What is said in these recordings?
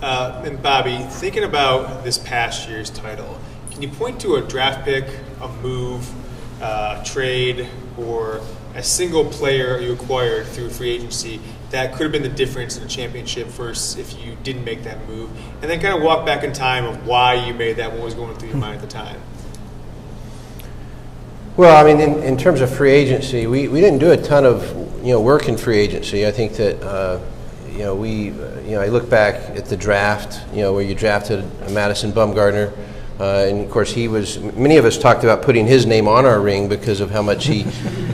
And Bobby, thinking about this past year's title, can you point to a draft pick, a move, a trade, or a single player you acquired through free agency that could have been the difference in a championship versus if you didn't make that move? And then kind of walk back in time of why you made that, what was going through your mind at the time. Well, I mean, in terms of free agency, we didn't do a ton of work in free agency. I think that I look back at the draft, where you drafted Madison Bumgarner, and of course many of us talked about putting his name on our ring because of how much he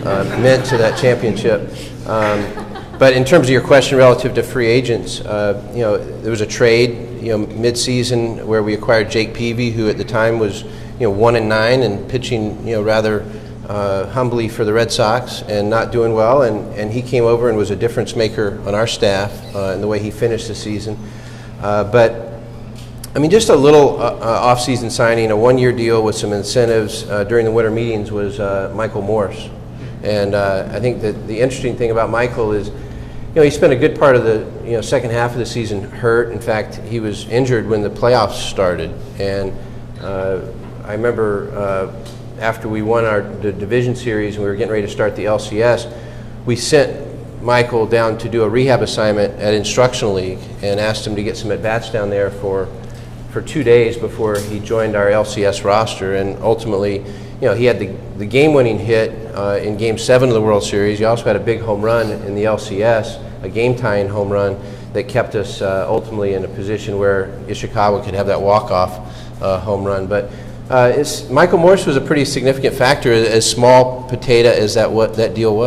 meant to that championship. But in terms of your question relative to free agents, there was a trade, mid-season where we acquired Jake Peavy, who at the time was 1-9 and pitching rather humbly for the Red Sox and not doing well, and he came over and was a difference maker on our staff in the way he finished the season. But I mean, just a little off-season signing, a one-year deal with some incentives during the winter meetings was Michael Morse. And I think that the interesting thing about Michael is, he spent a good part of the second half of the season hurt. In fact, he was injured when the playoffs started. And I remember after we won the division series and we were getting ready to start the LCS, we sent Michael down to do a rehab assignment at Instructional League and asked him to get some at-bats down there for 2 days before he joined our LCS roster. And ultimately, he had the game-winning hit in Game 7 of the World Series. He also had a big home run in the LCS, a game-tying home run that kept us ultimately in a position where Ishikawa could have that walk-off home run. But Michael Morse was a pretty significant factor, as small potato as that deal was.